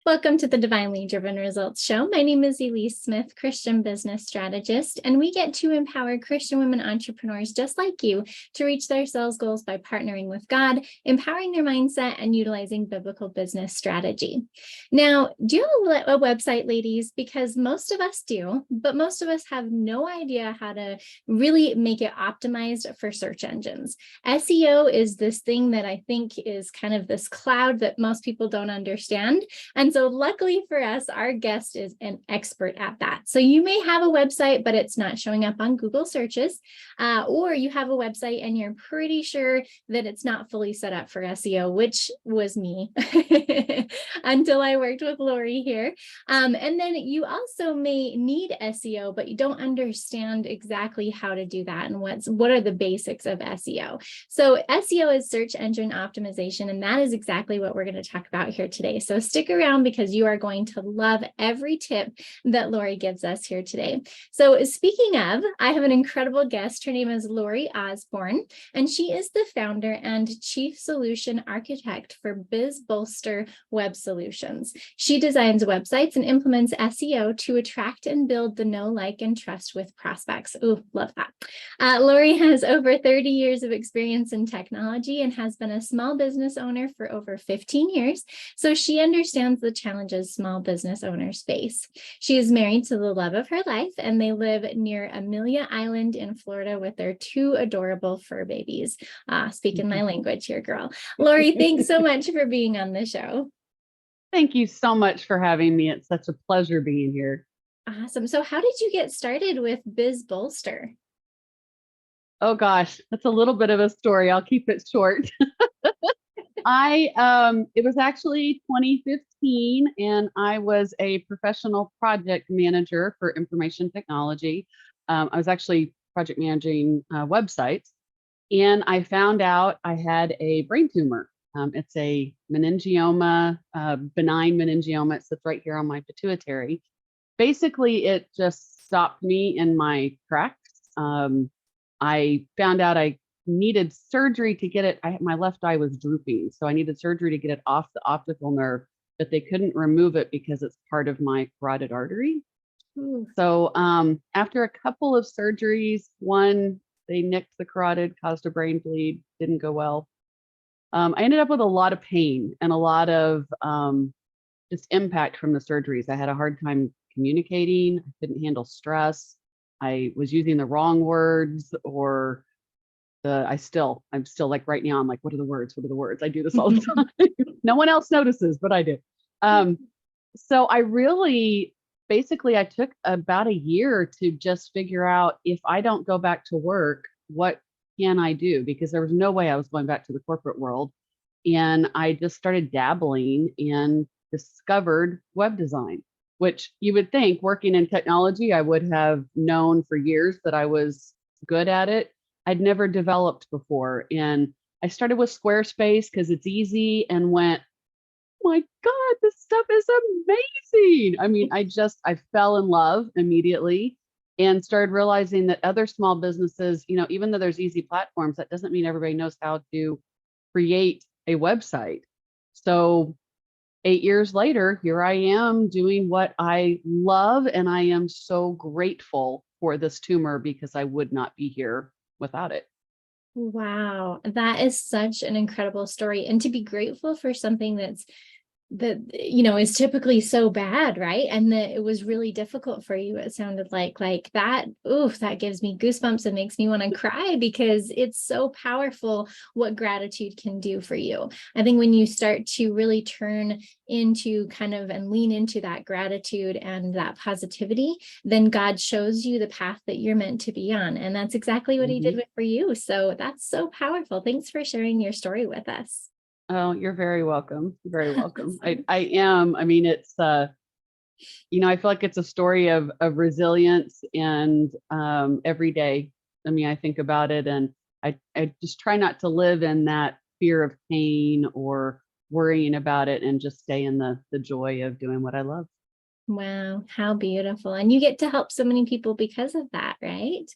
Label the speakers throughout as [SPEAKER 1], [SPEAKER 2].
[SPEAKER 1] Welcome to the Divinely Driven Results Show. My name is Elise Smith, Christian business strategist, and we get to empower Christian women entrepreneurs just like you to reach their sales goals by partnering with God, empowering their mindset, and utilizing biblical business strategy. Now, do you have a website, ladies? Because most of us do, but most of us have no idea how to really make it optimized for search engines. SEO is this thing that I think is kind of this cloud that most people don't understand. And so luckily for us, our guest is an expert at that. So you may have a website, but it's not showing up on Google searches, or you have a website and you're pretty sure that it's not fully set up for SEO, which was me until I worked with Lori here. And then you also may need SEO, but you don't understand exactly how to do that and what are the basics of SEO. So SEO is search engine optimization, and that is exactly what we're going to talk about here today. So stick around because you are going to love every tip that Lori gives us here today. So speaking of, I have an incredible guest. Her name is Lori Osborne, and she is the founder and chief solution architect for BizBolster Web Solutions. She designs websites and implements SEO to attract and build the know, like, and trust with prospects. Ooh, love that. Lori has over 30 years of experience in technology and has been a small business owner for over 15 years. So she understands the challenges small business owners face. She is married to the love of her life, and they live near Amelia Island in Florida with their two adorable fur babies. Speaking my language here, girl. Lori, thanks so much for being on the show.
[SPEAKER 2] Thank you so much for having me. It's such a pleasure being here.
[SPEAKER 1] Awesome. So how did you get started with BizBolster?
[SPEAKER 2] Oh gosh, that's a little bit of a story. I'll keep it short. It was actually 2015, and I was a professional project manager for information technology. I was actually project managing websites, and I found out I had a brain tumor. It's a meningioma, benign meningioma. It sits right here on my pituitary. Basically, it just stopped me in my tracks. I found out I needed surgery to get it. My left eye was drooping, so I needed surgery to get it off the optical nerve, but they couldn't remove it because it's part of my carotid artery. Ooh. So after a couple of surgeries, one, they nicked the carotid, caused a brain bleed, didn't go well. I ended up with a lot of pain and a lot of just impact from the surgeries. I had a hard time communicating. I couldn't handle stress. I was using the wrong words, or I'm still like right now, I'm like, what are the words? What are the words? I do this all the time. No one else notices, but I do. So I took about a year to just figure out, if I don't go back to work, what can I do? Because there was no way I was going back to the corporate world. And I just started dabbling and discovered web design, which you would think, working in technology, I would have known for years that I was good at it. I'd never developed before. And I started with Squarespace because it's easy, and went, oh my God, this stuff is amazing. I mean, I fell in love immediately and started realizing that other small businesses, even though there's easy platforms, that doesn't mean everybody knows how to create a website. So 8 years later, here I am doing what I love, and I am so grateful for this tumor because I would not be here without it.
[SPEAKER 1] Wow, that is such an incredible story. And to be grateful for something that is typically so bad, right? And that it was really difficult for you. It sounded like that. Oof, that gives me goosebumps and makes me want to cry, because it's so powerful what gratitude can do for you. I think when you start to really turn into and lean into that gratitude and that positivity, then God shows you the path that you're meant to be on. And that's exactly what he did for you. So that's so powerful. Thanks for sharing your story with us.
[SPEAKER 2] Oh, you're very welcome. Very welcome. I am. I mean, it's, I feel like it's a story of resilience, and every day, I think about it, and I just try not to live in that fear of pain or worrying about it, and just stay in the joy of doing what I love.
[SPEAKER 1] Wow, how beautiful. And you get to help so many people because of that, right?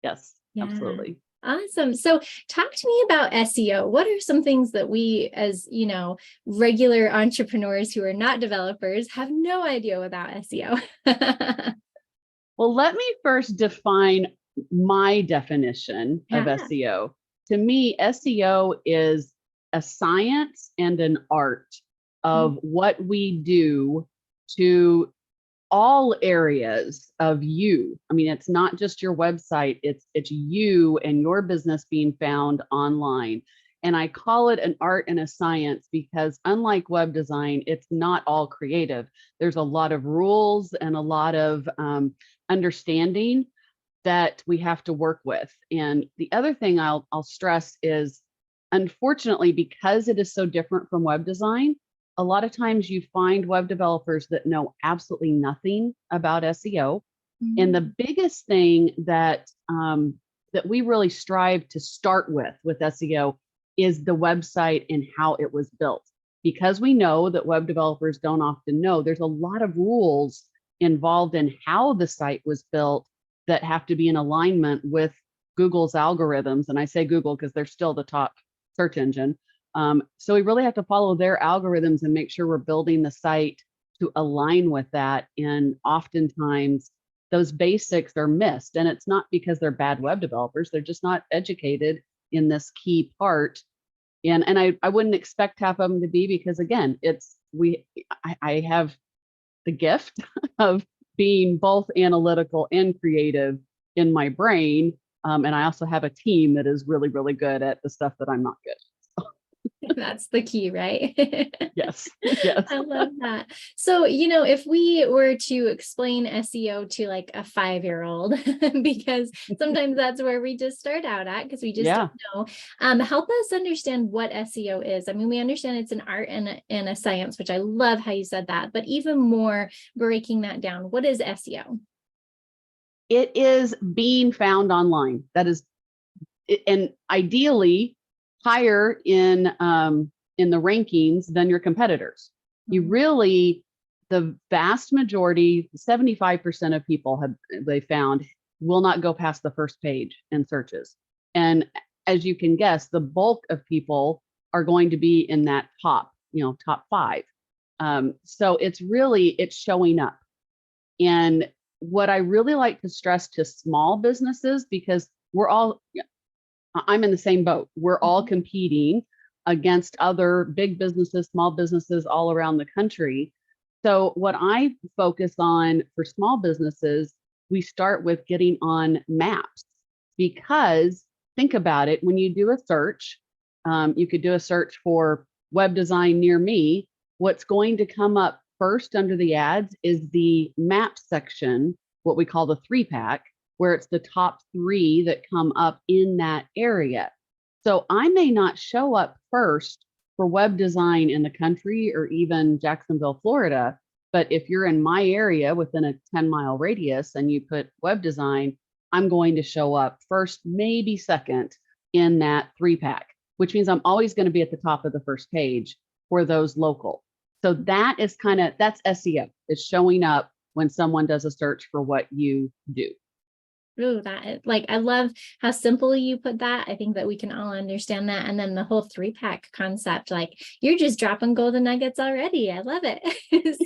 [SPEAKER 2] Yes, yeah. Absolutely.
[SPEAKER 1] Awesome. So talk to me about SEO. What are some things that we, as regular entrepreneurs who are not developers, have no idea about SEO?
[SPEAKER 2] Well, let me first define my definition of
[SPEAKER 1] Yeah.
[SPEAKER 2] SEO. To me, SEO is a science and an art of what we do to all areas of you. I mean, it's not just your website, it's you and your business being found online. And I call it an art and a science because unlike web design, it's not all creative. There's a lot of rules and a lot of understanding that we have to work with. And the other thing I'll stress is, unfortunately, because it is so different from web design, a lot of times you find web developers that know absolutely nothing about SEO. And the biggest thing that that we really strive to start with SEO is the website and how it was built. Because we know that web developers don't often know, there's a lot of rules involved in how the site was built that have to be in alignment with Google's algorithms. And I say Google because they're still the top search engine. So we really have to follow their algorithms and make sure we're building the site to align with that. And oftentimes those basics are missed. And it's not because they're bad web developers, they're just not educated in this key part. And I wouldn't expect half of them to be, because again, I have the gift of being both analytical and creative in my brain. And I also have a team that is really, really good at the stuff that I'm not good.
[SPEAKER 1] That's the key, right?
[SPEAKER 2] Yes. Yes.
[SPEAKER 1] I love that. So, if we were to explain SEO to like a 5-year-old, because sometimes that's where we just start out at, because we just don't know. Help us understand what SEO is. I mean, we understand it's an art and a science, which I love how you said that, but even more breaking that down, what is SEO?
[SPEAKER 2] It is being found online. That is, and ideally higher in the rankings than your competitors. You really, the vast majority, 75% of people they found will not go past the first page in searches. And as you can guess, the bulk of people are going to be in that top 5. So it's showing up. And what I really like to stress to small businesses, because I'm in the same boat. We're all competing against other big businesses, small businesses all around the country. So what I focus on for small businesses, we start with getting on maps, because think about it. When you do a search, you could do a search for web design near me. What's going to come up first under the ads is the map section, what we call the 3-pack, where it's the top 3 that come up in that area. So I may not show up first for web design in the country or even Jacksonville, Florida, but if you're in my area within a 10-mile radius and you put web design, I'm going to show up first, maybe second in that 3-pack, which means I'm always going to be at the top of the first page for those local. So that's SEO. It's showing up when someone does a search for what you do.
[SPEAKER 1] Ooh, I love how simple you put that. I think that we can all understand that. And then the whole 3-pack concept, like you're just dropping golden nuggets already. I love it.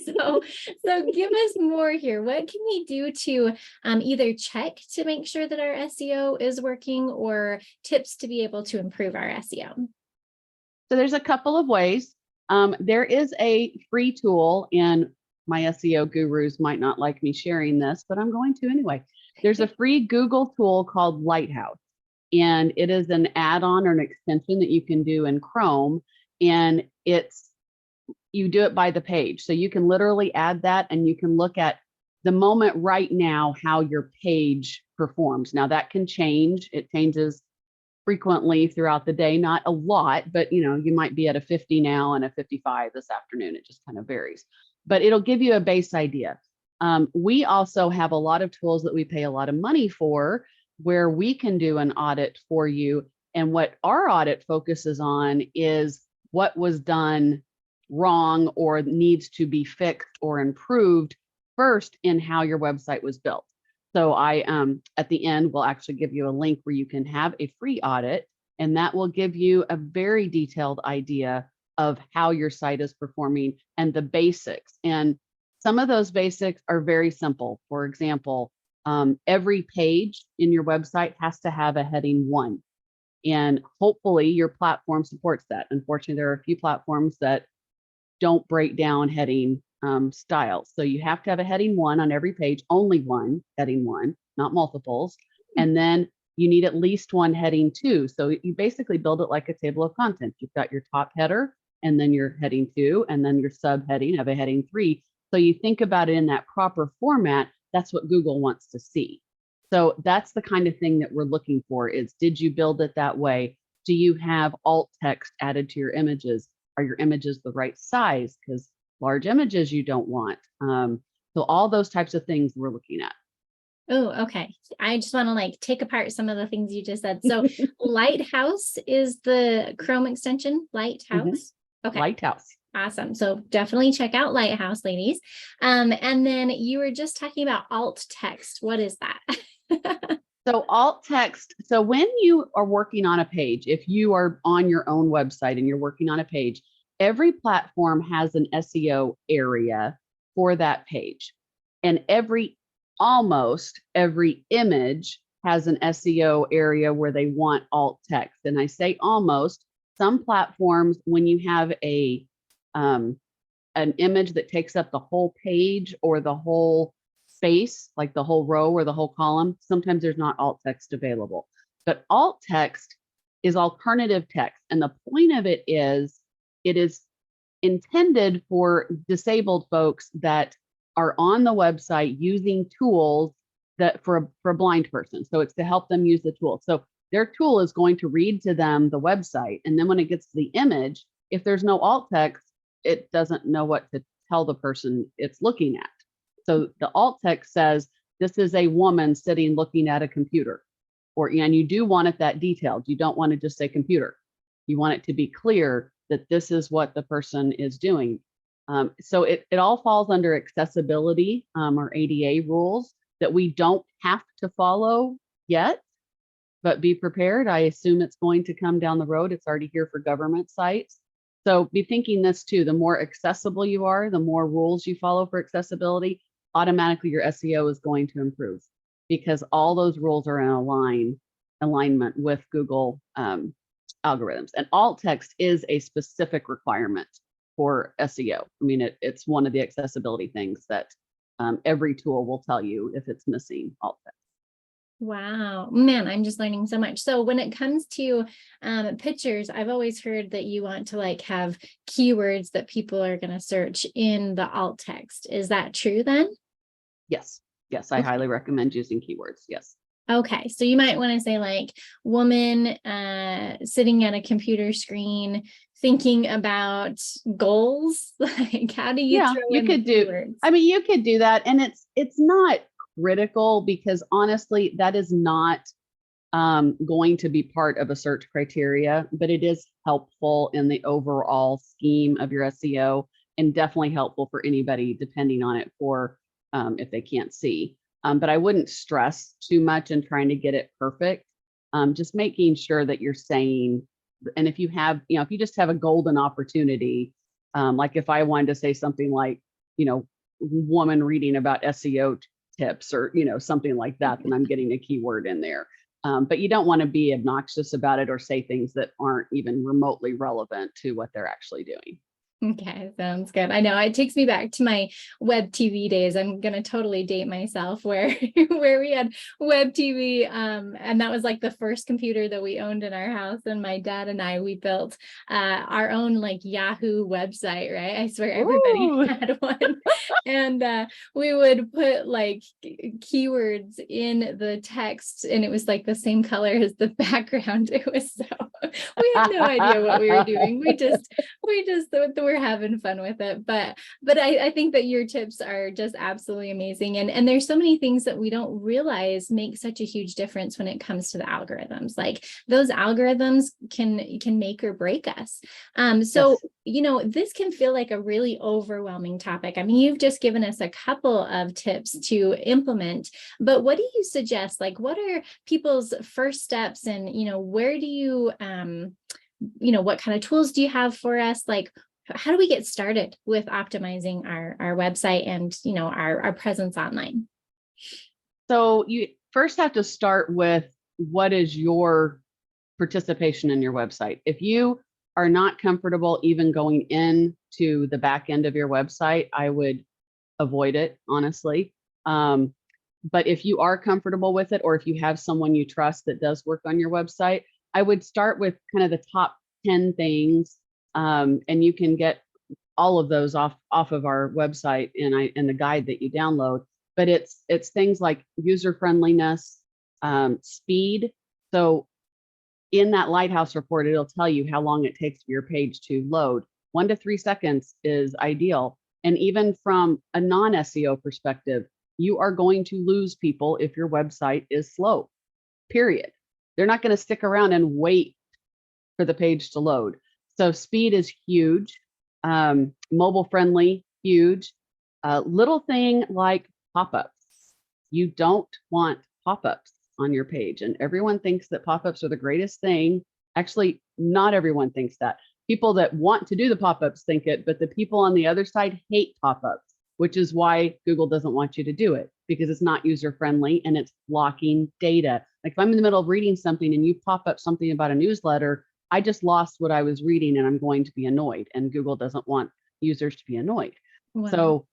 [SPEAKER 1] So give us more here. What can we do to either check to make sure that our SEO is working, or tips to be able to improve our SEO?
[SPEAKER 2] So there's a couple of ways. There is a free tool, and my SEO gurus might not like me sharing this, but I'm going to anyway. There's a free Google tool called Lighthouse, and it is an add-on or an extension that you can do in Chrome, and you do it by the page. So you can literally add that, and you can look at the moment right now, how your page performs. Now that can change. It changes frequently throughout the day, not a lot, but you might be at a 50 now and a 55 this afternoon. It just kind of varies, but it'll give you a base idea. We also have a lot of tools that we pay a lot of money for, where we can do an audit for you. And what our audit focuses on is what was done wrong or needs to be fixed or improved first in how your website was built. So I, at the end, will actually give you a link where you can have a free audit, and that will give you a very detailed idea of how your site is performing and the basics. And some of those basics are very simple. For example, every page in your website has to have a heading 1. And hopefully your platform supports that. Unfortunately, there are a few platforms that don't break down heading styles. So you have to have a heading 1 on every page, only one heading 1, not multiples. And then you need at least one heading 2. So you basically build it like a table of contents. You've got your top header, and then your heading 2, and then your subheading of a heading 3. So you think about it in that proper format. That's what Google wants to see. So that's the kind of thing that we're looking for is, did you build it that way? Do you have alt text added to your images? Are your images the right size? Because large images you don't want. So all those types of things we're looking at.
[SPEAKER 1] Oh, okay. I just want to like take apart some of the things you just said. So Lighthouse is the Chrome extension, Lighthouse. Okay.
[SPEAKER 2] Lighthouse.
[SPEAKER 1] Awesome. So definitely check out Lighthouse, ladies. And then you were just talking about alt text. What is that?
[SPEAKER 2] So alt text. So when you are working on a page, if you are on your own website and you're working on a page, every platform has an SEO area for that page. And almost every image has an SEO area where they want alt text. And I say almost. Some platforms, when you have an image that takes up the whole page or the whole space, like the whole row or the whole column, sometimes there's not alt text available. But alt text is alternative text. And the point of it is intended for disabled folks that are on the website using tools that for a blind person. So it's to help them use the tool. So their tool is going to read to them the website. And then when it gets to the image, if there's no alt text, it doesn't know what to tell the person it's looking at. So the alt text says, this is a woman sitting looking at a computer. And you do want it that detailed. You don't want to just say computer. You want it to be clear that this is what the person is doing. So it all falls under accessibility or ADA rules that we don't have to follow yet, but be prepared. I assume it's going to come down the road. It's already here for government sites. So be thinking this too, the more accessible you are, the more rules you follow for accessibility, automatically your SEO is going to improve because all those rules are in alignment with Google algorithms. And alt text is a specific requirement for SEO. I mean, it's one of the accessibility things that every tool will tell you if it's missing alt text.
[SPEAKER 1] Wow, man, I'm just learning so much. So when it comes to pictures, I've always heard that you want to like have keywords that people are going to search in the alt text. Is that true then?
[SPEAKER 2] Yes. Yes, I highly recommend using keywords. Yes.
[SPEAKER 1] Okay, so you might want to say like woman sitting at a computer screen thinking about goals. Like how do you throw in the keywords?
[SPEAKER 2] I mean, you could do that, and it's not critical because honestly, that is not going to be part of a search criteria, but it is helpful in the overall scheme of your SEO and definitely helpful for anybody depending on it for if they can't see. But I wouldn't stress too much in trying to get it perfect. Just making sure that you're saying, and if you have, if you just have a golden opportunity, like if I wanted to say something like, woman reading about SEO tips or, something like that, then I'm getting a keyword in there. But you don't want to be obnoxious about it or say things that aren't even remotely relevant to what they're actually doing.
[SPEAKER 1] Okay, sounds good. I know it takes me back to my web TV days. I'm gonna totally date myself where we had web TV, and that was like the first computer that we owned in our house. And my dad and we built our own like Yahoo website, right? I swear everybody
[SPEAKER 2] Ooh.
[SPEAKER 1] had one, and we would put like keywords in the text, and it was like the same color as the background. It was so We had no idea what we were doing. We just thought that we're having fun with it. But I think that your tips are just absolutely amazing. And there's so many things that we don't realize make such a huge difference when it comes to the algorithms. Like those algorithms can make or break us. So,
[SPEAKER 2] Yes.
[SPEAKER 1] this can feel like a really overwhelming topic. I mean, you've just given us a couple of tips to implement, but what do you suggest? Like, what are people's first steps, and, where do you, what kind of tools do you have for us? Like, how do we get started with optimizing our website and, our presence online?
[SPEAKER 2] So you first have to start with what is your participation in your website. If you are not comfortable even going into the back end of your website, I would avoid it, honestly. But if you are comfortable with it, or if you have someone you trust that does work on your website, I would start with kind of the top 10 things. And you can get all of those off of our website and the guide that you download. But it's things like user friendliness, speed. So in that Lighthouse report, it'll tell you how long it takes for your page to load. 1 to 3 seconds is ideal. And even from a non-SEO perspective, you are going to lose people if your website is slow, period. They're not going to stick around and wait for the page to load. So speed is huge. Mobile friendly, huge. Little thing like pop-ups. You don't want pop-ups on your page. And everyone thinks that pop-ups are the greatest thing. Actually, not everyone thinks that. People that want to do the pop-ups think it, but the people on the other side hate pop-ups, which is why Google doesn't want you to do it, because it's not user-friendly and it's blocking data. Like if I'm in the middle of reading something and you pop up something about a newsletter, I just lost what I was reading and I'm going to be annoyed, and Google doesn't want users to be annoyed.
[SPEAKER 1] Wow.
[SPEAKER 2] So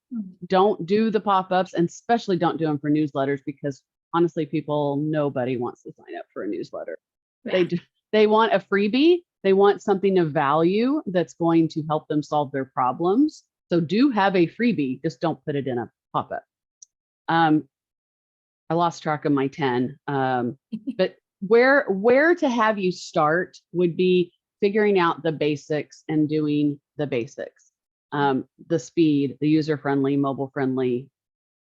[SPEAKER 2] don't do the pop-ups, and especially don't do them for newsletters, because honestly, nobody wants to sign up for a newsletter.
[SPEAKER 1] Yeah.
[SPEAKER 2] They want a freebie. They want something of value that's going to help them solve their problems. So do have a freebie, just don't put it in a pop-up. I lost track of my 10, but where to have you start would be figuring out the basics and doing the basics. The speed, the user-friendly, mobile-friendly,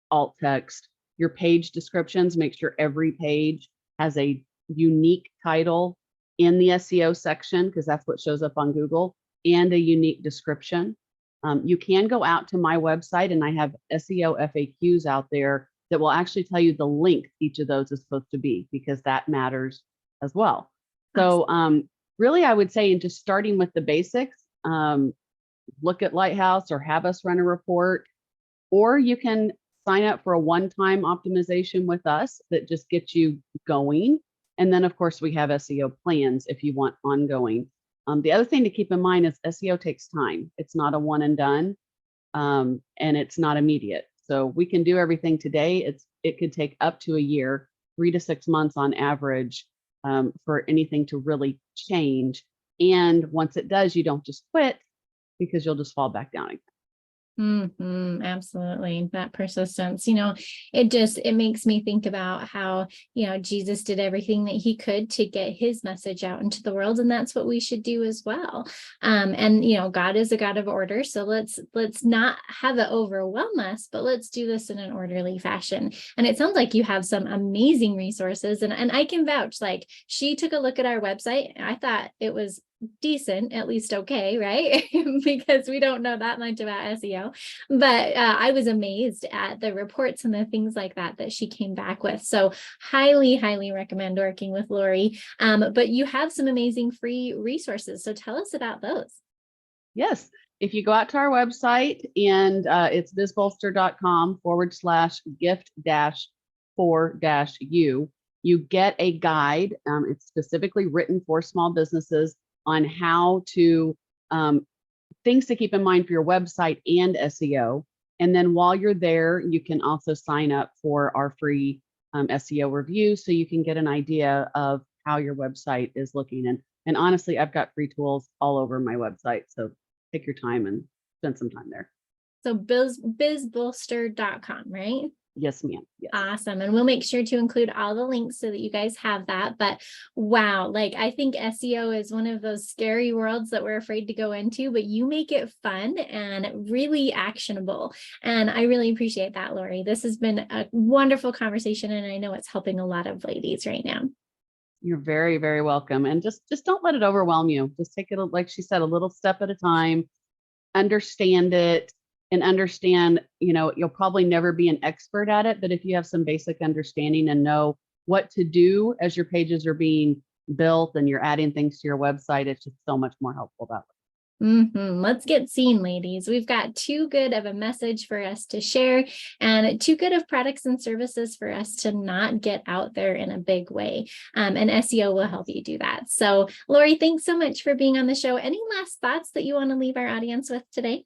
[SPEAKER 2] alt text, your page descriptions. Make sure every page has a unique title in the SEO section, because that's what shows up on Google, and a unique description. You can go out to my website, and I have SEO FAQs out there that will actually tell you the link each of those is supposed to be, because that matters as well. So really, I would say, in just starting with the basics, look at Lighthouse or have us run a report, or you can sign up for a one-time optimization with us that just gets you going. And then, of course, we have SEO plans if you want ongoing. The other thing to keep in mind is SEO takes time. It's not a one and done, and it's not immediate. So we can do everything today. It could take up to a year, 3 to 6 months on average, for anything to really change. And once it does, you don't just quit, because you'll just fall back down again.
[SPEAKER 1] Absolutely. That persistence, it makes me think about how, Jesus did everything that he could to get his message out into the world. And that's what we should do as well. And, God is a God of order. So let's not have it overwhelm us, but let's do this in an orderly fashion. And it sounds like you have some amazing resources, and I can vouch, like, she took a look at our website. I thought it was decent, at least okay, right? Because we don't know that much about SEO, but I was amazed at the reports and the things like that she came back with. So highly recommend working with Lori. But you have some amazing free resources, so tell us about those.
[SPEAKER 2] Yes, if you go out to our website, and it's bizbolster.com/gift-for-u, you get a guide. It's specifically written for small businesses on how to, things to keep in mind for your website and SEO. And then while you're there, you can also sign up for our free SEO review, so you can get an idea of how your website is looking. And honestly, I've got free tools all over my website. So take your time and spend some time there.
[SPEAKER 1] So bizbolster.com, right?
[SPEAKER 2] Yes, ma'am. Yes.
[SPEAKER 1] Awesome. And we'll make sure to include all the links so that you guys have that. But wow, like I think SEO is one of those scary worlds that we're afraid to go into, but you make it fun and really actionable. And I really appreciate that, Lori. This has been a wonderful conversation, and I know it's helping a lot of ladies right now.
[SPEAKER 2] You're very, very welcome. And just don't let it overwhelm you. Just take it, like she said, a little step at a time, understand it, and understand, you'll probably never be an expert at it, but if you have some basic understanding and know what to do as your pages are being built and you're adding things to your website, it's just so much more helpful that way.
[SPEAKER 1] Let's get seen, ladies. We've got too good of a message for us to share and too good of products and services for us to not get out there in a big way. And SEO will help you do that. So, Lori, thanks so much for being on the show. Any last thoughts that you want to leave our audience with today?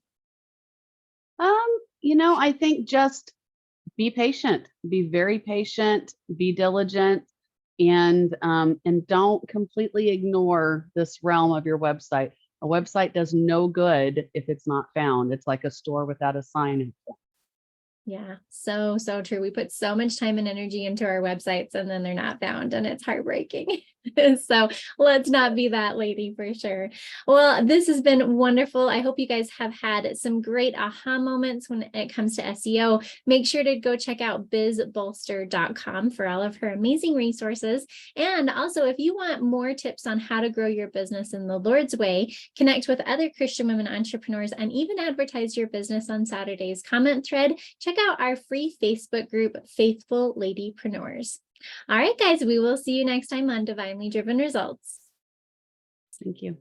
[SPEAKER 2] I think just be patient, be very patient, be diligent, and don't completely ignore this realm of your website. A website does no good if it's not found. It's like a store without a sign.
[SPEAKER 1] Yeah, so true. We put so much time and energy into our websites and then they're not found, and it's heartbreaking. So let's not be that lady for sure. Well, this has been wonderful. I hope you guys have had some great aha moments when it comes to SEO. Make sure to go check out BizBolster.com for all of her amazing resources. And also, if you want more tips on how to grow your business in the Lord's way, connect with other Christian women entrepreneurs, and even advertise your business on Saturday's comment thread, check out our free Facebook group, Faithful Ladypreneurs. All right, guys, we will see you next time on Divinely Driven Results.
[SPEAKER 2] Thank you.